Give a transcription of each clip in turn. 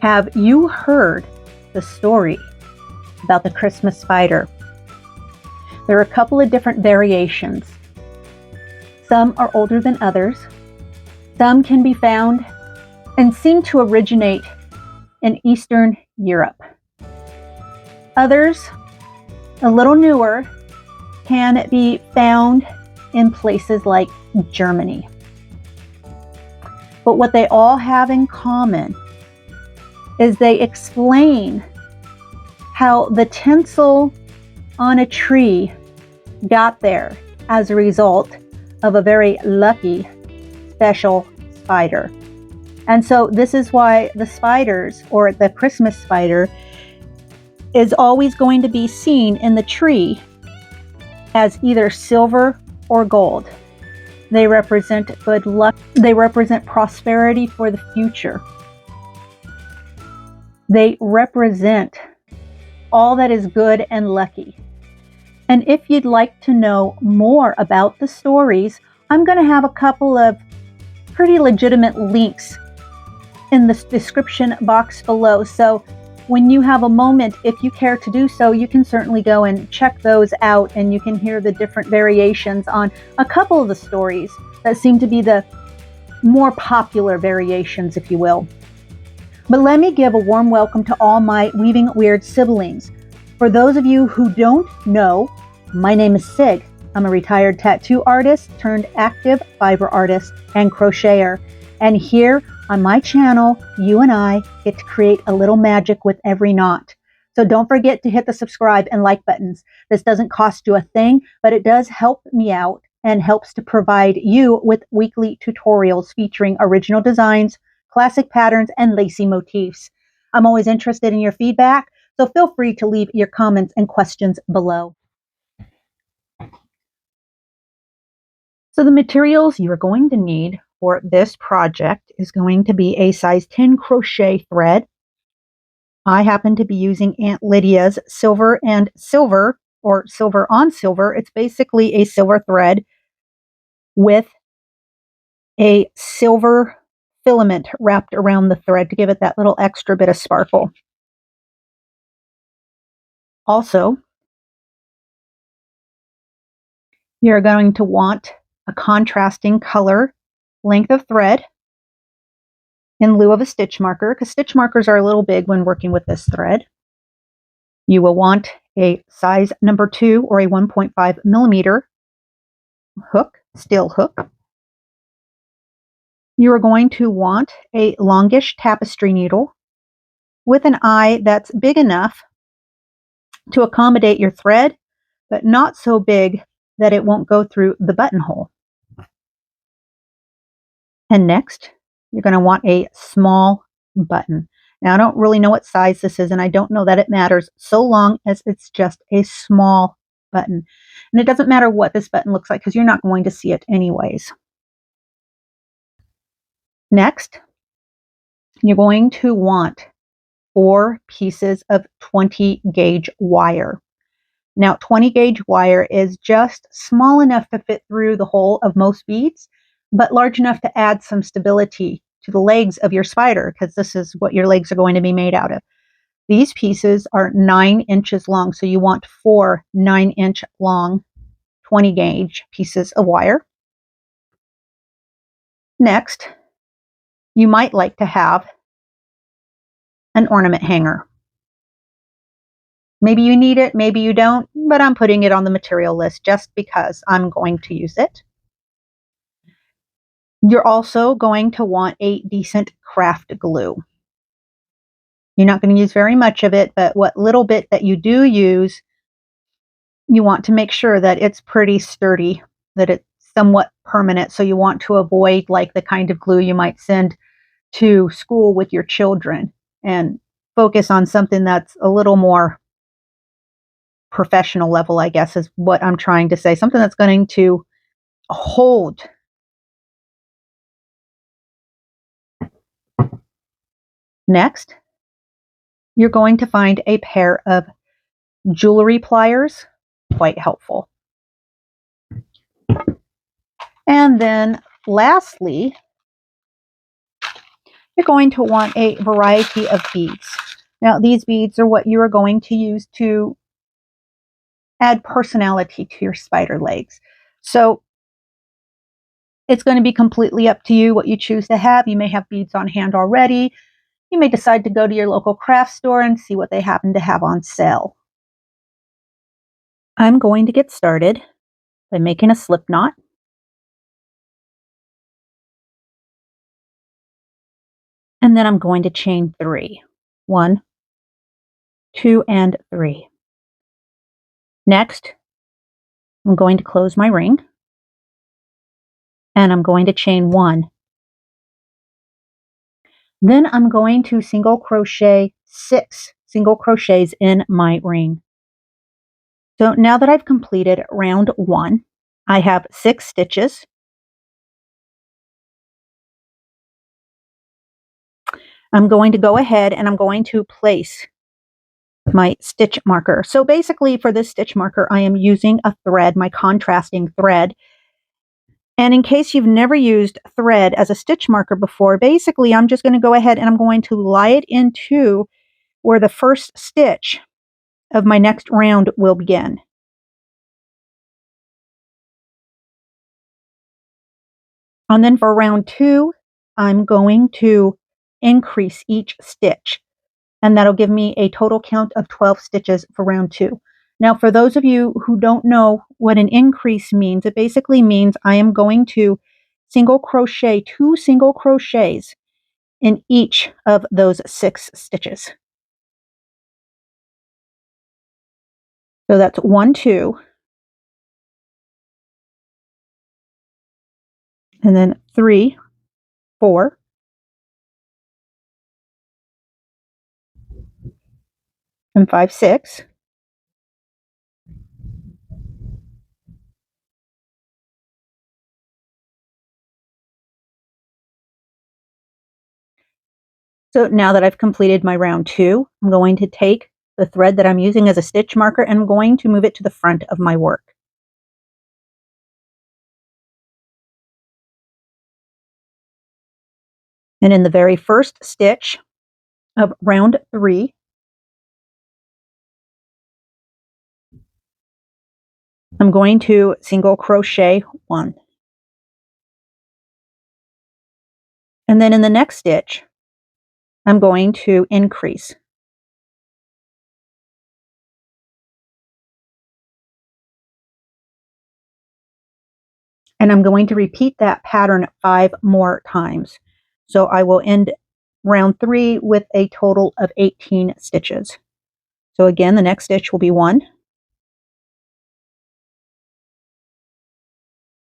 Have you heard the story about the Christmas spider? There are a couple of different variations. Some are older than others. Some can be found and seem to originate in Eastern Europe. Others, a little newer, can be found in places like Germany. But what they all have in common is they explain how the tinsel on a tree got there as a result of a very lucky, special spider. And so this is why the spiders, or the Christmas spider, is always going to be seen in the tree as either silver or gold. They represent good luck. They represent prosperity for the future. They represent all that is good and lucky. And if you'd like to know more about the stories, I'm going to have a couple of pretty legitimate links in the description box below. So when you have a moment, if you care to do so, you can certainly go and check those out, and you can hear the different variations on a couple of the stories that seem to be the more popular variations, if you will. But let me give a warm welcome to all my Weaving Weird siblings. For those of you who don't know, my name is Sig. I'm a retired tattoo artist turned active fiber artist and crocheter. And here on my channel, you and I get to create a little magic with every knot. So don't forget to hit the subscribe and like buttons. This doesn't cost you a thing, but it does help me out and helps to provide you with weekly tutorials featuring original designs, classic patterns, and lacy motifs. I'm always interested in your feedback, so feel free to leave your comments and questions below. So the materials you're going to need for this project is going to be a size 10 crochet thread. I happen to be using Aunt Lydia's Silver and Silver, or Silver on Silver. It's basically a silver thread with a silver filament wrapped around the thread to give it that little extra bit of sparkle. Also, you're going to want a contrasting color length of thread in lieu of a stitch marker, because stitch markers are a little big when working with this thread. You will want a size number 2 or a 1.5 millimeter hook, steel hook. You are going to want a longish tapestry needle with an eye that's big enough to accommodate your thread, but not so big that it won't go through the buttonhole. And next, you're going to want a small button. Now, I don't really know what size this is, and I don't know that it matters so long as it's just a small button. And it doesn't matter what this button looks like because you're not going to see it anyways. Next, you're going to want 4 pieces of 20 gauge wire. Now, 20 gauge wire is just small enough to fit through the hole of most beads, but large enough to add some stability to the legs of your spider, because this is what your legs are going to be made out of. These pieces are 9 inches long, so you want 4 9-inch long 20 gauge pieces of wire. Next, you might like to have an ornament hanger. Maybe you need it, maybe you don't, but I'm putting it on the material list just because I'm going to use it. You're also going to want a decent craft glue. You're not going to use very much of it, but what little bit that you do use, you want to make sure that it's pretty sturdy, that it's somewhat permanent. So you want to avoid like the kind of glue you might send to school with your children, and focus on something that's a little more professional level, I guess is what I'm trying to say. Something that's going to hold. Next, you're going to find a pair of jewelry pliers, quite helpful. And then lastly, you're going to want a variety of beads. Now, these beads are what you are going to use to add personality to your spider legs. So it's going to be completely up to you what you choose to have. You may have beads on hand already. You may decide to go to your local craft store and see what they happen to have on sale. I'm going to get started by making a slip knot. And then I'm going to chain 3. 1, 2, and 3. Next, I'm going to close my ring. And I'm going to chain 1. Then I'm going to single crochet 6 single crochets in my ring. So now that I've completed round 1, I have 6 stitches. I'm going to go ahead and I'm going to place my stitch marker. So basically for this stitch marker, I am using a thread, my contrasting thread. And in case you've never used thread as a stitch marker before, basically I'm just going to go ahead and I'm going to lie it into where the first stitch of my next round will begin. And then for round 2, I'm going to increase each stitch. And that'll give me a total count of 12 stitches for round 2. Now, for those of you who don't know what an increase means, it basically means I am going to single crochet 2 single crochets in each of those 6 stitches. So that's 1, 2, and then 3, 4, and 5, 6. So now that I've completed my round 2, I'm going to take the thread that I'm using as a stitch marker and I'm going to move it to the front of my work. And in the very first stitch of round 3, I'm going to single crochet 1. And then in the next stitch, I'm going to increase. And I'm going to repeat that pattern 5 more times. So I will end round 3 with a total of 18 stitches. So again, the next stitch will be 1.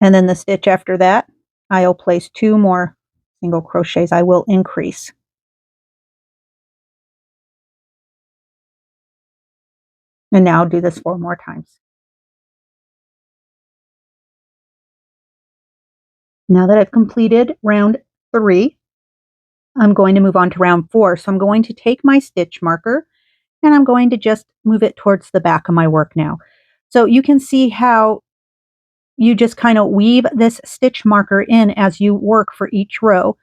And then the stitch after that, I'll place 2 more single crochets. I will increase. And now I'll do this 4 more times. Now that I've completed round 3, I'm going to move on to round 4. So I'm going to take my stitch marker and I'm going to just move it towards the back of my work now. So you can see how you just kind of weave this stitch marker in as you work for each row.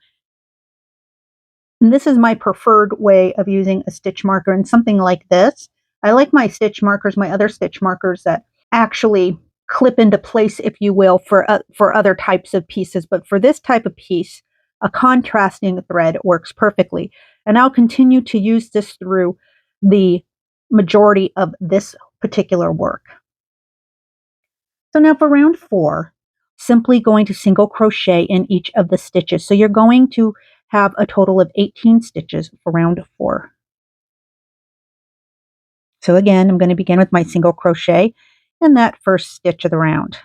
And this is my preferred way of using a stitch marker and something like this. I like my stitch markers, my other stitch markers that actually clip into place, if you will, for other types of pieces. But for this type of piece, a contrasting thread works perfectly. And I'll continue to use this through the majority of this particular work. So now for round 4, simply going to single crochet in each of the stitches. So you're going to have a total of 18 stitches for round 4. So again, I'm going to begin with my single crochet in that first stitch of the round.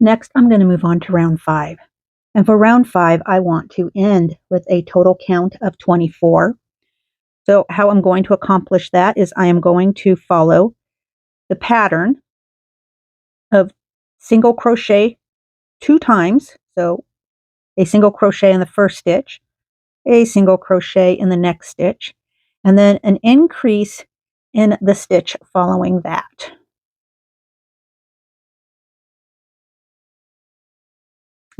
Next, I'm going to move on to round 5. And for round 5, I want to end with a total count of 24. So how I'm going to accomplish that is I am going to follow the pattern of single crochet 2 times. So a single crochet in the first stitch, a single crochet in the next stitch, and then an increase in the stitch following that.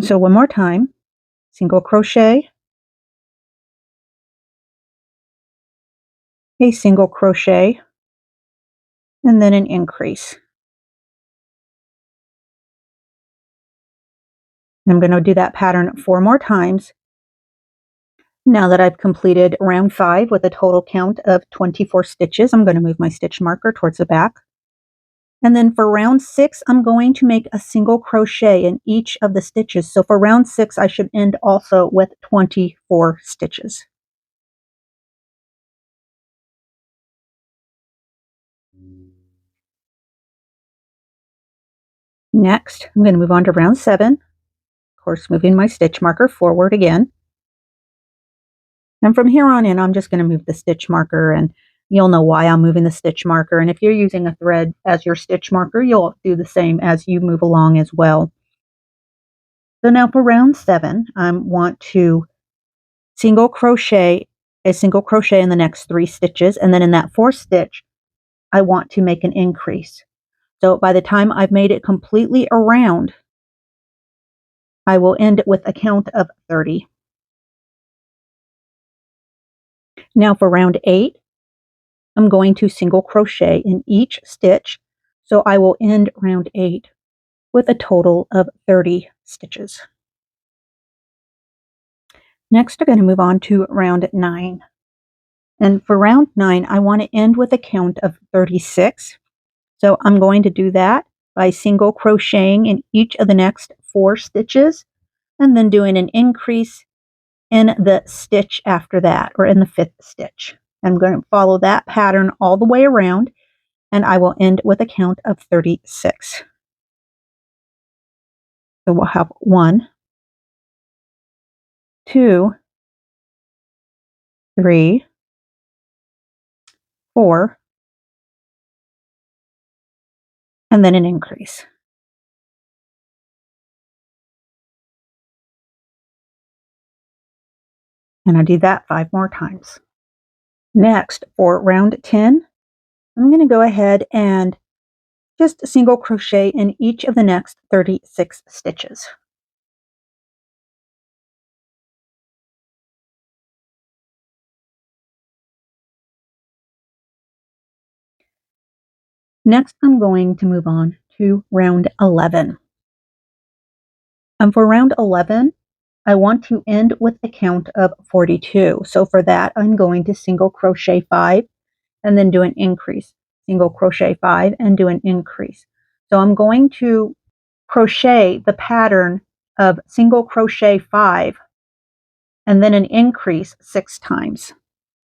So one more time, single crochet, a single crochet, and then an increase. I'm going to do that pattern 4 more times. Now that I've completed round 5 with a total count of 24 stitches, I'm going to move my stitch marker towards the back. And then for round 6, I'm going to make a single crochet in each of the stitches. So for round 6, I should end also with 24 stitches. Next, I'm going to move on to round 7. Of course, moving my stitch marker forward again. And from here on in, I'm just going to move the stitch marker, and you'll know why I'm moving the stitch marker. And if you're using a thread as your stitch marker, you'll do the same as you move along as well. So now for round 7, I want to single crochet, a single crochet in the next 3 stitches, and then in that 4th stitch, I want to make an increase. So by the time I've made it completely around, I will end with a count of 30. Now for round 8, I'm going to single crochet in each stitch, so I will end round 8 with a total of 30 stitches. Next, I'm going to move on to round 9. And for round 9, I want to end with a count of 36. So I'm going to do that by single crocheting in each of the next 4 stitches, and then doing an increase in the stitch after that, or in the 5th stitch. I'm going to follow that pattern all the way around, and I will end with a count of 36. So we'll have 1, 2, 3, 4, and then an increase. And I do that 5 more times. Next, for round 10, I'm going to go ahead and just single crochet in each of the next 36 stitches. Next, I'm going to move on to round 11. And for round 11, I want to end with a count of 42. So for that, I'm going to single crochet 5 and then do an increase. Single crochet 5 and do an increase. So I'm going to crochet the pattern of single crochet 5 and then an increase 6 times.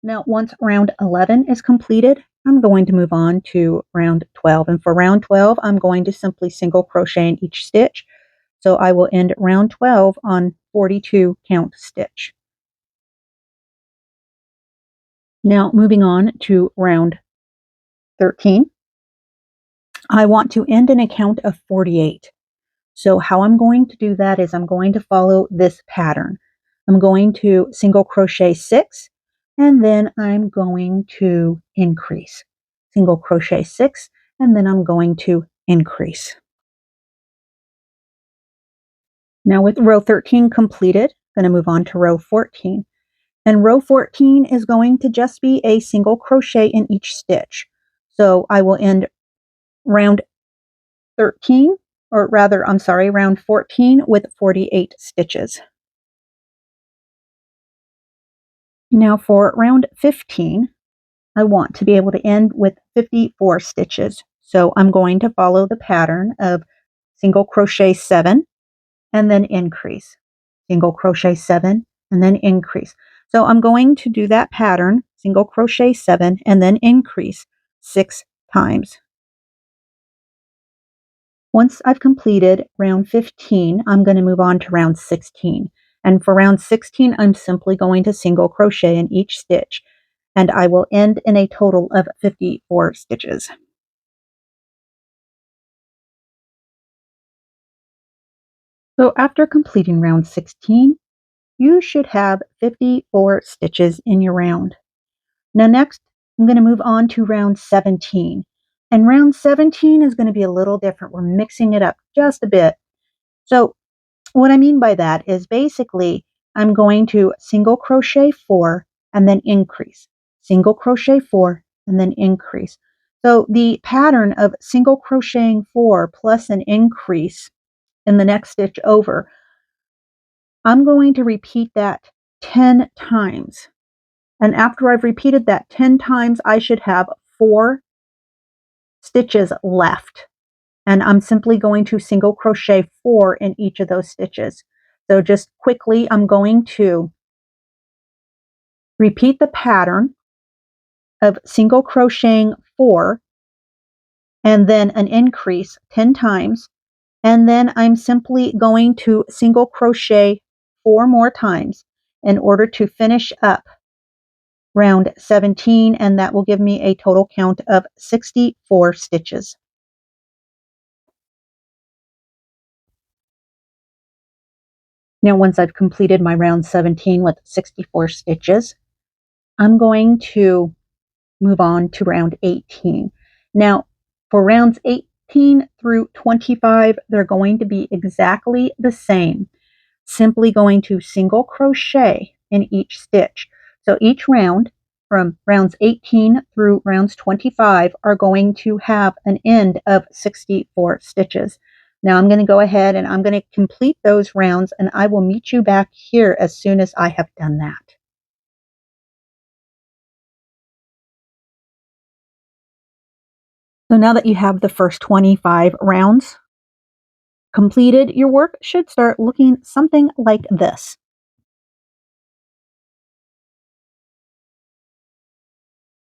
Now, once round 11 is completed, I'm going to move on to round 12. And for round 12, I'm going to simply single crochet in each stitch. So I will end round 12 on 42 count stitch. Now, moving on to round 13, I want to end in a count of 48. So how I'm going to do that is I'm going to follow this pattern. I'm going to single crochet 6, and then I'm going to increase. Single crochet 6, and then I'm going to increase. Now with row 13 completed, I'm going to move on to row 14. And row 14 is going to just be a single crochet in each stitch. So I will end round 13, or rather, I'm sorry, round 14 with 48 stitches. Now for round 15, I want to be able to end with 54 stitches. So I'm going to follow the pattern of single crochet 7 and then increase. Single crochet 7 and then increase. So I'm going to do that pattern, single crochet 7 and then increase 6 times. Once I've completed round 15, I'm going to move on to round 16. And for round 16, I'm simply going to single crochet in each stitch, and I will end in a total of 54 stitches. So after completing round 16, you should have 54 stitches in your round. Now next, I'm going to move on to round 17. And round 17 is going to be a little different. We're mixing it up just a bit. So what I mean by that is basically I'm going to single crochet 4 and then increase, single crochet 4 and then increase. So the pattern of single crocheting 4 plus an increase in the next stitch over, I'm going to repeat that 10 times. And after I've repeated that 10 times, I should have 4 stitches left. And I'm simply going to single crochet 4 in each of those stitches. So just quickly, I'm going to repeat the pattern of single crocheting 4 and then an increase 10 times. And then I'm simply going to single crochet 4 more times in order to finish up round 17, and that will give me a total count of 64 stitches. Now, once I've completed my round 17 with 64 stitches, I'm going to move on to round 18. Now, for rounds 18 through 25, they're going to be exactly the same. Simply going to single crochet in each stitch. So each round, from rounds 18 through rounds 25, are going to have an end of 64 stitches. Now I'm going to go ahead and I'm going to complete those rounds, and I will meet you back here as soon as I have done that. So now that you have the first 25 rounds completed, your work should start looking something like this.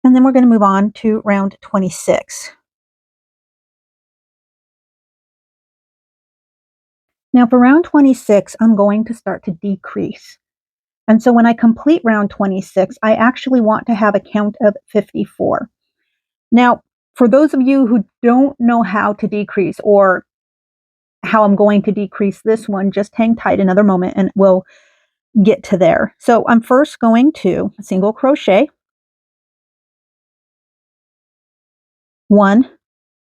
And then we're going to move on to round 26. Now for round 26, I'm going to start to decrease. And so when I complete round 26, I actually want to have a count of 54. Now, for those of you who don't know how to decrease or how I'm going to decrease this one, just hang tight another moment and we'll get to there. So I'm first going to single crochet 1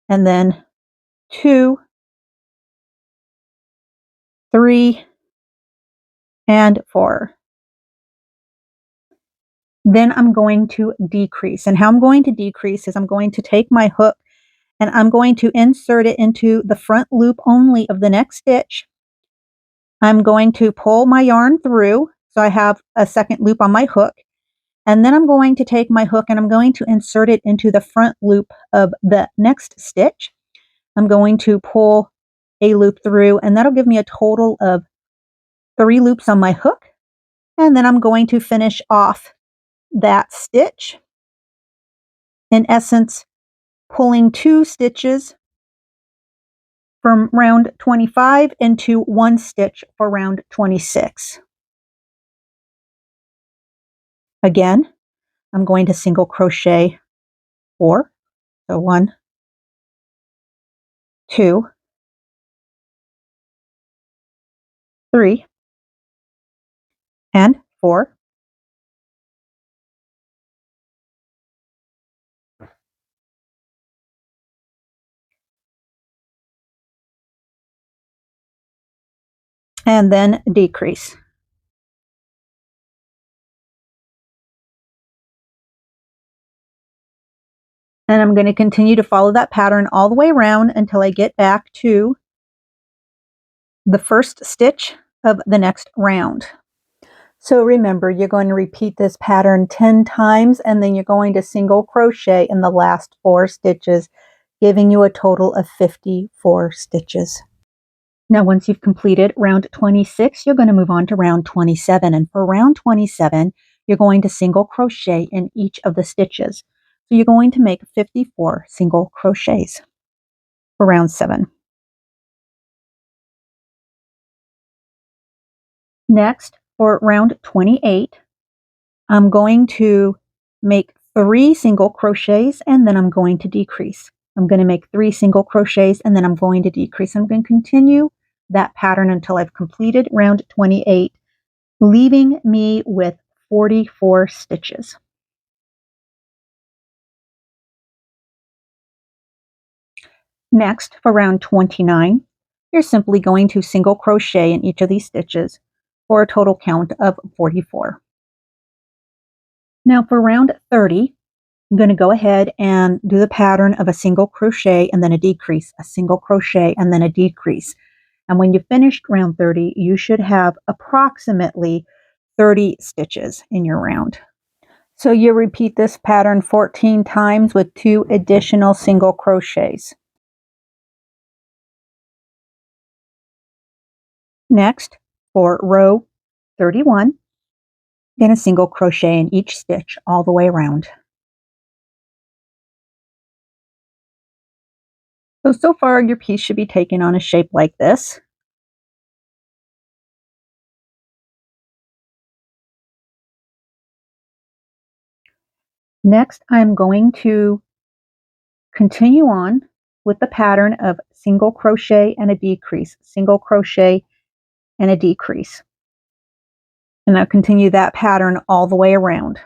and then 2, 3, and 4. Then I'm going to decrease. And how I'm going to decrease is I'm going to take my hook and I'm going to insert it into the front loop only of the next stitch. I'm going to pull my yarn through so I have a second loop on my hook. And then I'm going to take my hook and I'm going to insert it into the front loop of the next stitch. I'm going to pull a loop through, and that'll give me a total of 3 loops on my hook. And then I'm going to finish off that stitch. In essence, pulling 2 stitches from round 25 into 1 stitch for round 26. Again, I'm going to single crochet 4. So 1, 2, 3, and 4. And then decrease. And I'm going to continue to follow that pattern all the way around until I get back to the first stitch of the next round. So remember, you're going to repeat this pattern 10 times, and then you're going to single crochet in the last 4 stitches, giving you a total of 54 stitches. Now, once you've completed round 26, you're going to move on to round 27. And for round 27, you're going to single crochet in each of the stitches. So you're going to make 54 single crochets for round 7. Next, for round 28, I'm going to make 3 single crochets and then I'm going to decrease. I'm going to make 3 single crochets and then I'm going to decrease. I'm going to continue that pattern until I've completed round 28, leaving me with 44 stitches. Next, for round 29, you're simply going to single crochet in each of these stitches. for a total count of 44. Now for round 30, I'm going to go ahead and do the pattern of a single crochet and then a decrease, a single crochet and then a decrease. And when you've finished round 30, you should have approximately 30 stitches in your round. So you repeat this pattern 14 times with 2 additional single crochets. Next, for row 31, then a single crochet in each stitch all the way around. So far your piece should be taking on a shape like this. Next, I'm going to continue on with the pattern of single crochet and a decrease, single crochet and a decrease. And I'll continue that pattern all the way around.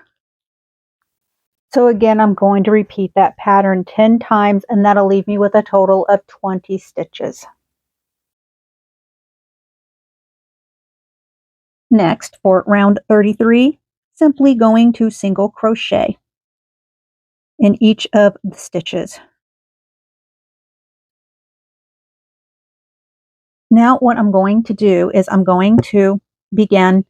So again, I'm going to repeat that pattern 10 times, and that'll leave me with a total of 20 stitches. Next, for round 33, simply going to single crochet in each of the stitches. Now what I'm going to do is I'm going to begin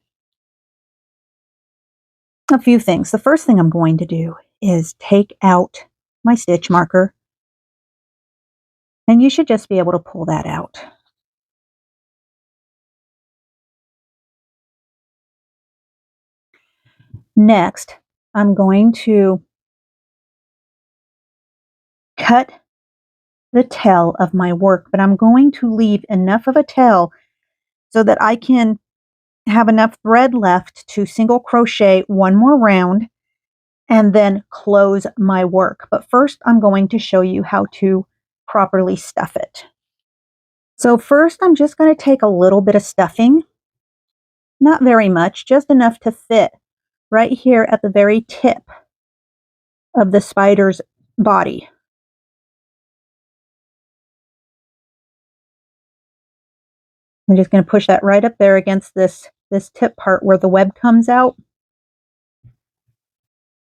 a few things. The first thing I'm going to do is take out my stitch marker, and you should just be able to pull that out. Next, I'm going to cut the tail of my work, but I'm going to leave enough of a tail so that I can have enough thread left to single crochet one more round and then close my work. But first, I'm going to show you how to properly stuff it. So first, I'm just going to take a little bit of stuffing, not very much, just enough to fit right here at the very tip of the spider's body. I'm just going to push that right up there against this tip part where the web comes out.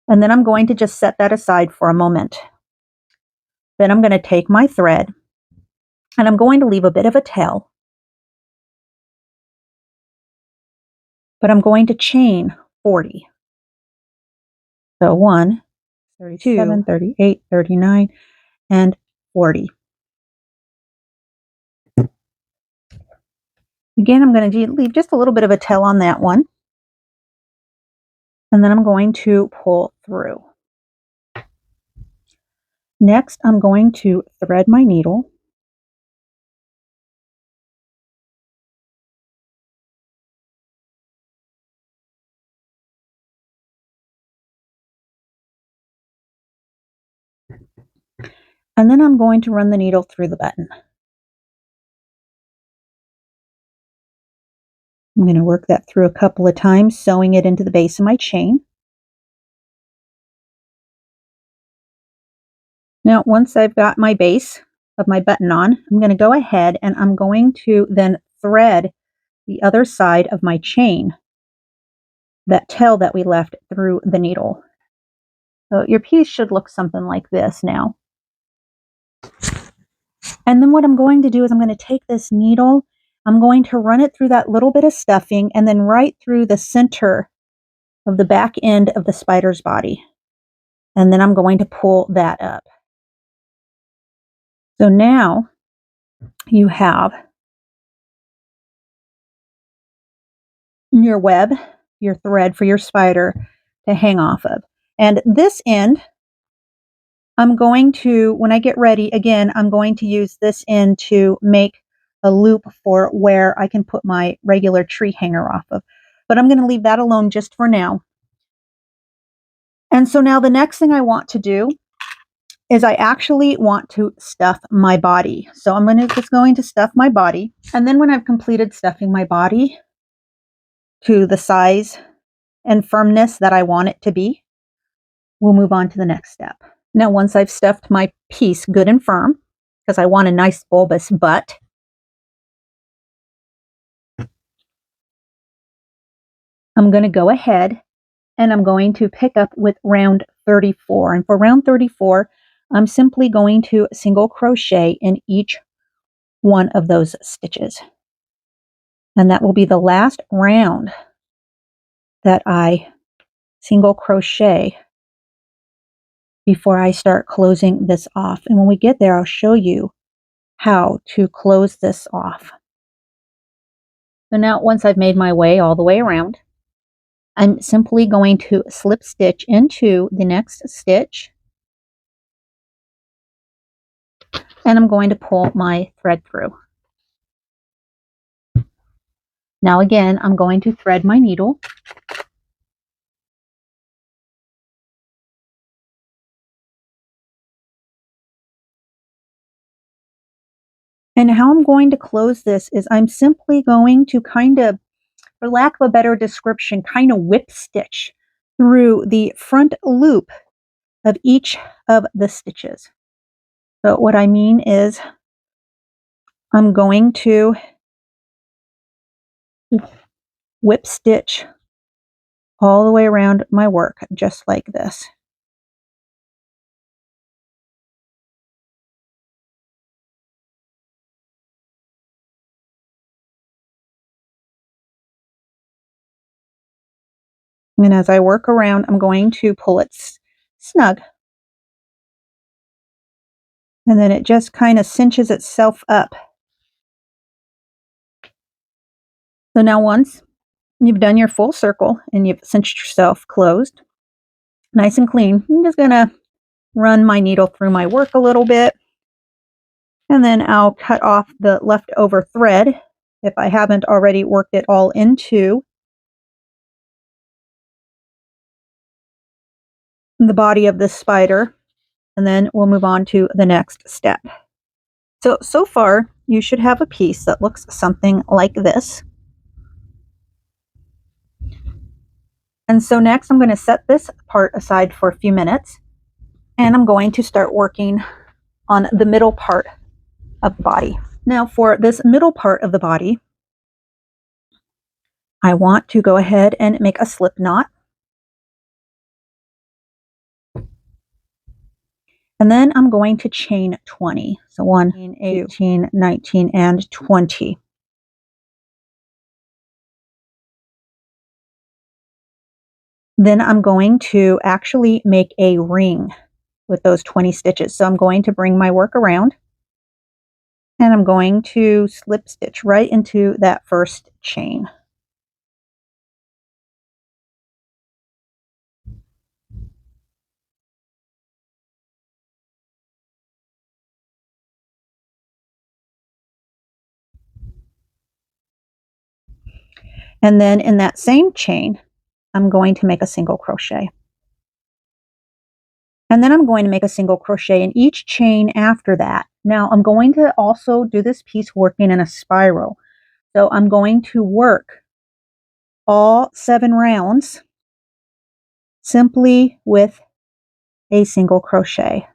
And then I'm going to just set that aside for a moment. Then I'm going to take my thread and I'm going to leave a bit of a tail. But I'm going to chain 40. So 1, 32, 38, 39, and 40. Again, I'm going to leave just a little bit of a tail on that one. And then I'm going to pull through. Next, I'm going to thread my needle. And then I'm going to run the needle through the button. I'm going to work that through a couple of times, sewing it into the base of my chain. Now, once I've got my base of my button on, I'm going to go ahead and I'm going to then thread the other side of my chain, that tail that we left through the needle. So your piece should look something like this now. And then what I'm going to do is I'm going to take this needle, I'm going to run it through that little bit of stuffing and then right through the center of the back end of the spider's body. And then I'm going to pull that up. So now you have your web, your thread for your spider to hang off of. And this end, I'm going to, when I get ready, again, I'm going to use this end to make a loop for where I can put my regular tree hanger off of. But I'm going to leave that alone just for now. And so now the next thing I want to do is I actually want to stuff my body. So I'm just going to stuff my body. And then when I've completed stuffing my body to the size and firmness that I want it to be, we'll move on to the next step. Now, once I've stuffed my piece good and firm, because I want a nice bulbous butt, I'm going to go ahead and I'm going to pick up with round 34. And for round 34, I'm simply going to single crochet in each one of those stitches. And that will be the last round that I single crochet before I start closing this off. And when we get there, I'll show you how to close this off. So now once I've made my way all the way around, I'm simply going to slip stitch into the next stitch, and I'm going to pull my thread through. Now again, I'm going to thread my needle. And how I'm going to close this is I'm simply going to kind of, for lack of a better description, kind of whip stitch through the front loop of each of the stitches. So what I mean is I'm going to whip stitch all the way around my work, just like this. And as I work around, I'm going to pull it snug. And then it just kind of cinches itself up. So now once you've done your full circle and you've cinched yourself closed, nice and clean, I'm just going to run my needle through my work a little bit. And then I'll cut off the leftover thread if I haven't already worked it all into the body of this spider. And then we'll move on to the next step. So far, you should have a piece that looks something like this. And so next I'm going to set this part aside for a few minutes, and I'm going to start working on the middle part of the body. Now for this middle part of the body, I want to go ahead and make a slip knot. And then I'm going to chain 20. So 1, 18, 19, and 20. Then I'm going to actually make a ring with those 20 stitches. So I'm going to bring my work around, and I'm going to slip stitch right into that first chain. And then in that same chain, I'm going to make a single crochet. And then I'm going to make a single crochet in each chain after that. Now I'm going to also do this piece working in a spiral. So I'm going to work all 7 rounds simply with a single crochet.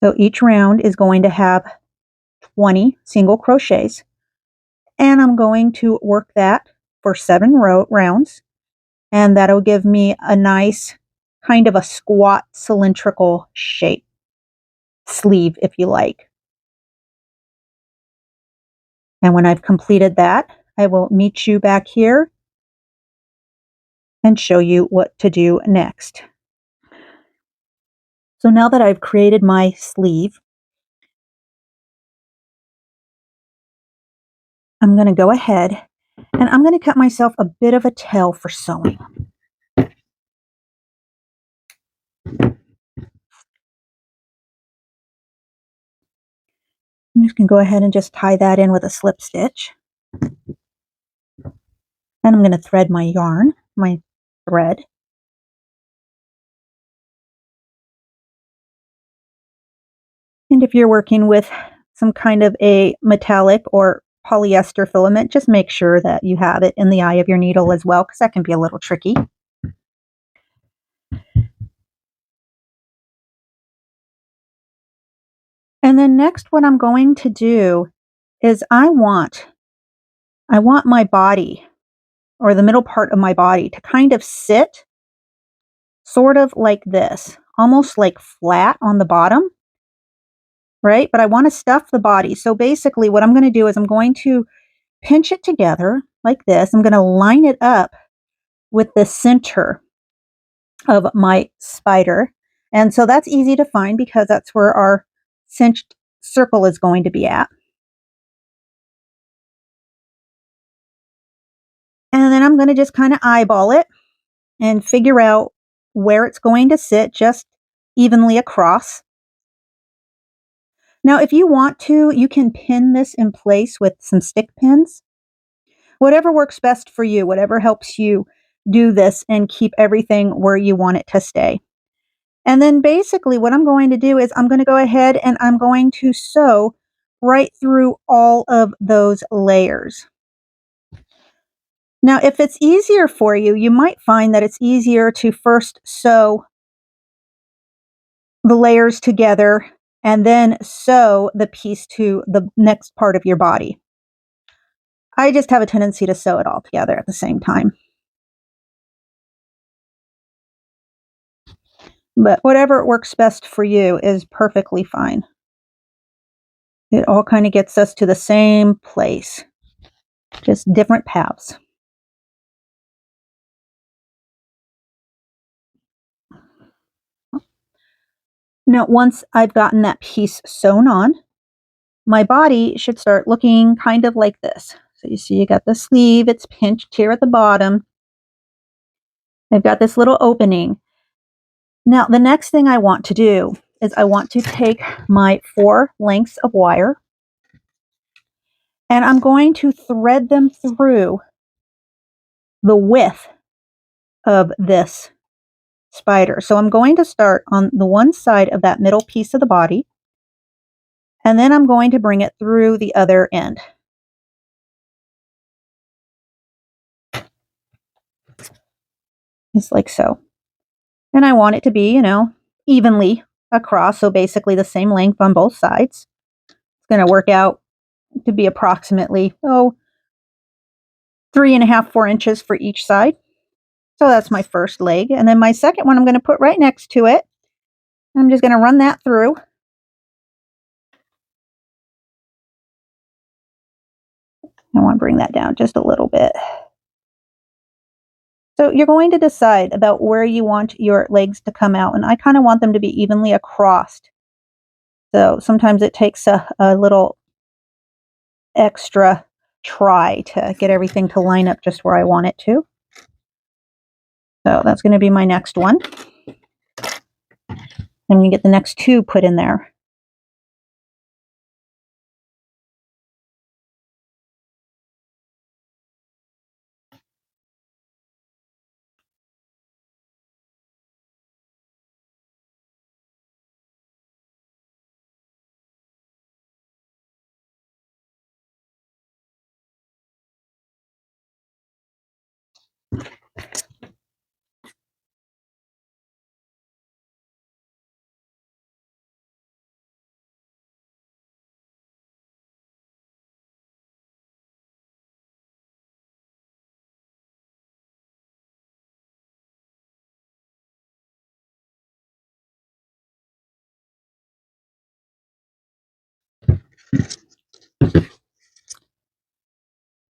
So each round is going to have 20 single crochets, and I'm going to work that for 7 rounds, and that'll give me a nice kind of a squat cylindrical shape sleeve, if you like. And when I've completed that, I will meet you back here and show you what to do next. So now that I've created my sleeve, I'm going to go ahead and I'm going to cut myself a bit of a tail for sewing. I'm just going to go ahead and just tie that in with a slip stitch. Then I'm going to thread my yarn, my thread. And if you're working with some kind of a metallic or polyester filament, just make sure that you have it in the eye of your needle as well, because that can be a little tricky. And then next, what I'm going to do is I want my body or the middle part of my body to kind of sit sort of like this, almost like flat on the bottom, right? But I want to stuff the body. So basically what I'm going to do is I'm going to pinch it together like this. I'm going to line it up with the center of my spider. And so that's easy to find because that's where our cinched circle is going to be at. And then I'm going to just kind of eyeball it and figure out where it's going to sit just evenly across. Now, if you want to, you can pin this in place with some stick pins. Whatever works best for you, whatever helps you do this and keep everything where you want it to stay. And then basically what I'm going to do is I'm going to go ahead and I'm going to sew right through all of those layers. Now, if it's easier for you, you might find that it's easier to first sew the layers together and then sew the piece to the next part of your body. I just have a tendency to sew it all together at the same time. But whatever works best for you is perfectly fine. It all kind of gets us to the same place, just different paths. Now, once I've gotten that piece sewn on, my body should start looking kind of like this. So you see you got the sleeve, it's pinched here at the bottom. I've got this little opening. Now, the next thing I want to do is I want to take my 4 lengths of wire and I'm going to thread them through the width of this spider. So I'm going to start on the one side of that middle piece of the body, and then I'm going to bring it through the other end. Just like so. And I want it to be, evenly across, so basically the same length on both sides. It's going to work out to be approximately, 3.5, 4 inches for each side. So that's my first leg. And then my second one I'm going to put right next to it. I'm just going to run that through. I want to bring that down just a little bit. So you're going to decide about where you want your legs to come out. And I kind of want them to be evenly across. So sometimes it takes a little extra try to get everything to line up just where I want it to. So that's going to be my next one. And we get the next 2 put in there.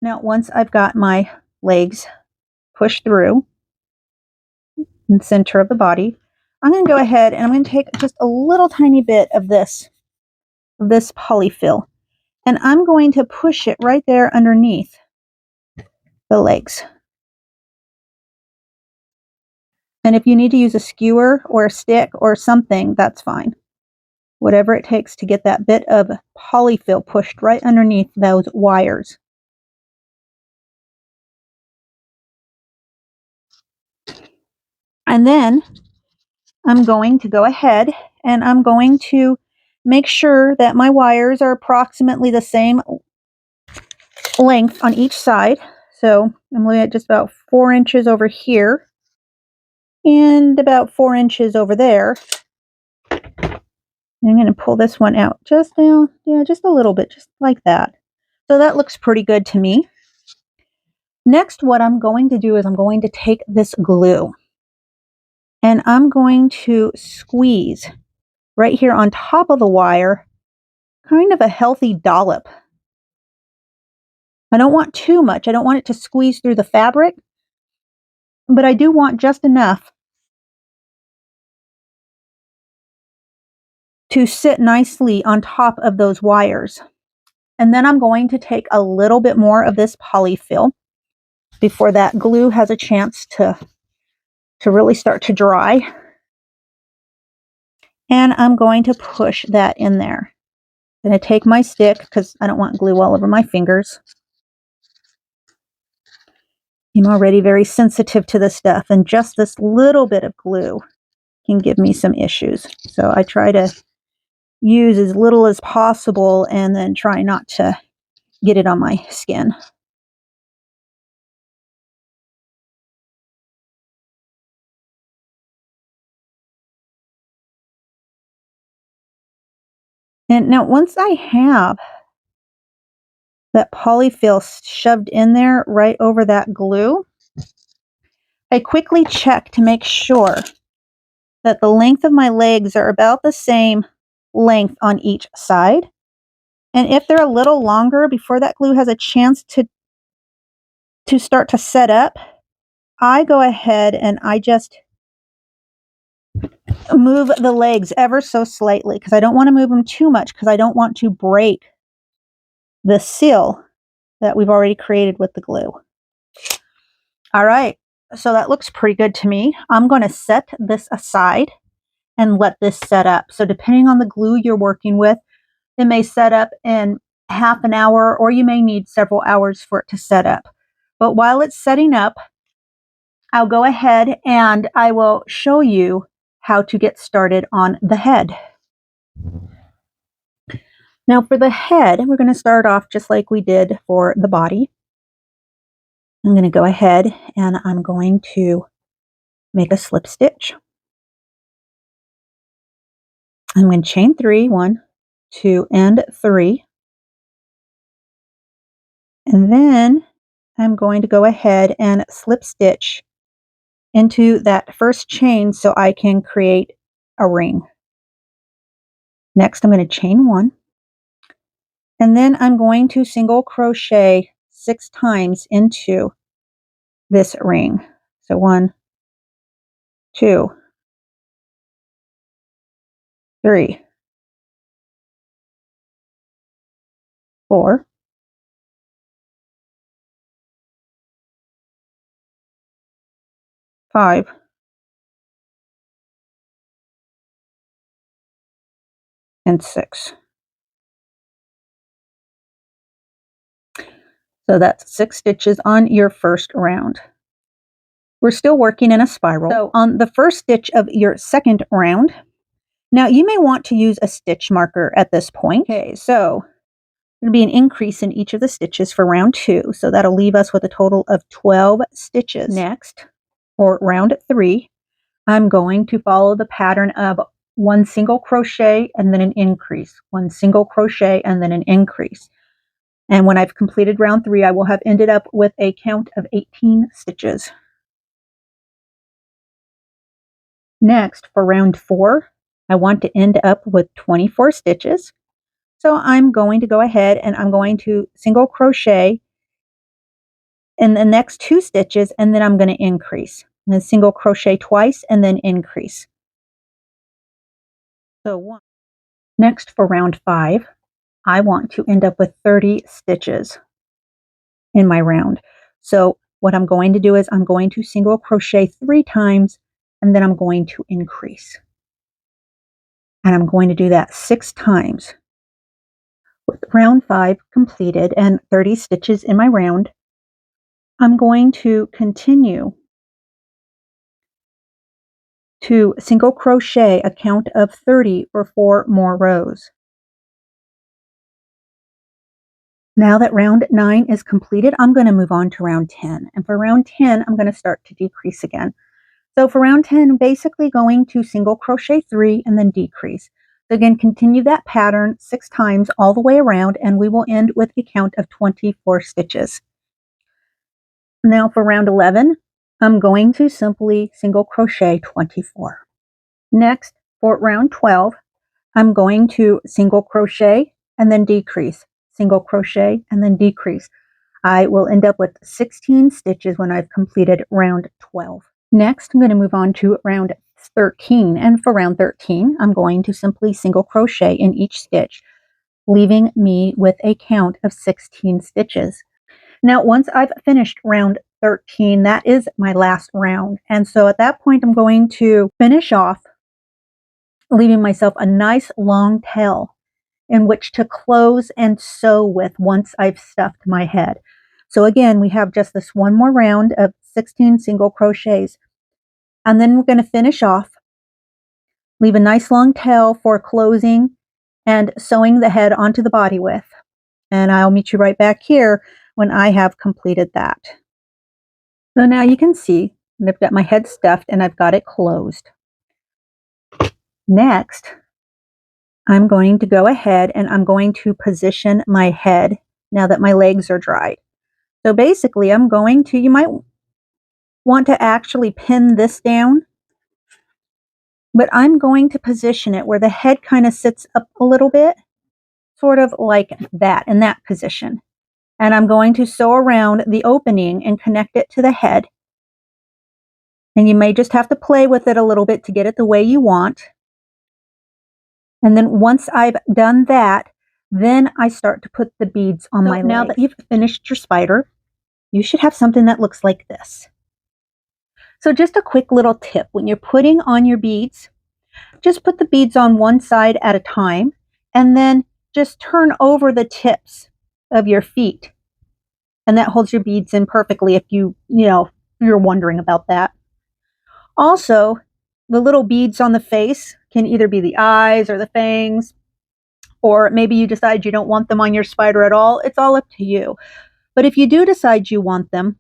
Now, once I've got my legs pushed through in the center of the body, I'm going to go ahead and I'm going to take just a little tiny bit of this polyfill, and I'm going to push it right there underneath the legs. And if you need to use a skewer or a stick or something, that's fine. Whatever it takes to get that bit of polyfill pushed right underneath those wires. And then I'm going to go ahead and I'm going to make sure that my wires are approximately the same length on each side. So I'm looking at just about 4 inches over here and about 4 inches over there. I'm going to pull this one out just down, just a little bit, just like that. So that looks pretty good to me. Next, what I'm going to do is I'm going to take this glue and I'm going to squeeze right here on top of the wire, kind of a healthy dollop. I don't want too much. I don't want it to squeeze through the fabric, but I do want just enough to sit nicely on top of those wires. And then I'm going to take a little bit more of this polyfill before that glue has a chance to really start to dry. And I'm going to push that in there. I'm going to take my stick because I don't want glue all over my fingers. I'm already very sensitive to this stuff, and just this little bit of glue can give me some issues. So I try to use as little as possible and then try not to get it on my skin. And now once I have that polyfill shoved in there right over that glue, I quickly check to make sure that the length of my legs are about the same length on each side. And if they're a little longer before that glue has a chance to start to set up, I go ahead and I just move the legs ever so slightly because I don't want to move them too much because I don't want to break the seal that we've already created with the glue. All right, so that looks pretty good to me. I'm going to set this aside and let this set up. So depending on the glue you're working with, it may set up in half an hour or you may need several hours for it to set up. But while it's setting up, I'll go ahead and I will show you how to get started on the head. Now for the head, we're going to start off just like we did for the body. I'm going to go ahead and I'm going to make a slip stitch. I'm going to chain 3, 1, 2, and 3. And then I'm going to go ahead and slip stitch into that first chain so I can create a ring. Next, I'm going to chain 1. And then I'm going to single crochet 6 times into this ring. So 1, 2, 3, 4, 5, and 6. So that's 6 stitches on your first round. We're still working in a spiral. So on the first stitch of your second round, now you may want to use a stitch marker at this point. Okay, so there'll be an increase in each of the stitches for round 2. So that'll leave us with a total of 12 stitches. Next, for round 3, I'm going to follow the pattern of 1 single crochet and then an increase, 1 single crochet and then an increase. And when I've completed round 3, I will have ended up with a count of 18 stitches. Next, for round 4, I want to end up with 24 stitches. So I'm going to go ahead and I'm going to single crochet in the next 2 stitches and then I'm going to increase. And then single crochet twice and then increase. So 1. Next, for round 5, I want to end up with 30 stitches in my round. So what I'm going to do is I'm going to single crochet 3 times and then I'm going to increase. And I'm going to do that 6 times. With round 5 completed and 30 stitches in my round, I'm going to continue to single crochet a count of 30 for 4 more rows. Now that round 9 is completed, I'm going to move on to round 10. And for round 10, I'm going to start to decrease again. So for round 10, I'm basically going to single crochet 3 and then decrease. So again, continue that pattern 6 times all the way around and we will end with a count of 24 stitches. Now for round 11, I'm going to simply single crochet 24. Next, for round 12, I'm going to single crochet and then decrease, single crochet and then decrease. I will end up with 16 stitches when I've completed round 12. Next, I'm going to move on to round 13, and for round 13, I'm going to simply single crochet in each stitch, leaving me with a count of 16 stitches. Now, once I've finished round 13, that is my last round, and so at that point, I'm going to finish off, leaving myself a nice long tail in which to close and sew with once I've stuffed my head. So again, we have just this one more round of 16 single crochets, and then we're going to finish off, leave a nice long tail for closing and sewing the head onto the body with. And I'll meet you right back here when I have completed that. So now you can see I've got my head stuffed and I've got it closed. Next, I'm going to go ahead and I'm going to position my head now that my legs are dried. So basically I'm going to, you might want to actually pin this down, but I'm going to position it where the head kind of sits up a little bit, sort of like that, in that position. And I'm going to sew around the opening and connect it to the head. And you may just have to play with it a little bit to get it the way you want. And then once I've done that, then I start to put the beads on my legs. Now that you've finished your spider, you should have something that looks like this. So just a quick little tip, when you're putting on your beads, just put the beads on one side at a time, and then just turn over the tips of your feet. And that holds your beads in perfectly if you're wondering about that. Also, the little beads on the face can either be the eyes or the fangs, or maybe you decide you don't want them on your spider at all. It's all up to you. But if you do decide you want them,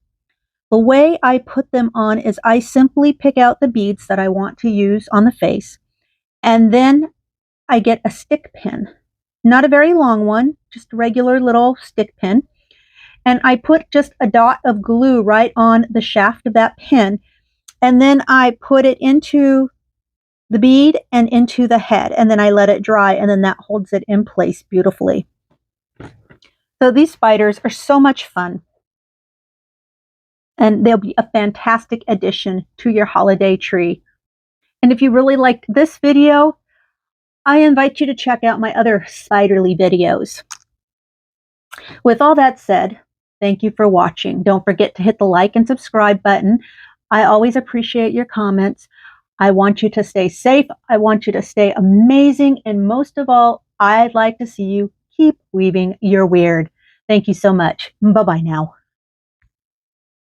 the way I put them on is I simply pick out the beads that I want to use on the face, and then I get a stick pin. Not a very long one, just a regular little stick pin. And I put just a dot of glue right on the shaft of that pin, and then I put it into the bead and into the head, and then I let it dry, and then that holds it in place beautifully. So these spiders are so much fun, and they'll be a fantastic addition to your holiday tree. And if you really liked this video, I invite you to check out my other spiderly videos. With all that said, thank you for watching. Don't forget to hit the like and subscribe button. I always appreciate your comments. I want you to stay safe. I want you to stay amazing. And most of all, I'd like to see you keep weaving your weird. Thank you so much. Bye-bye now.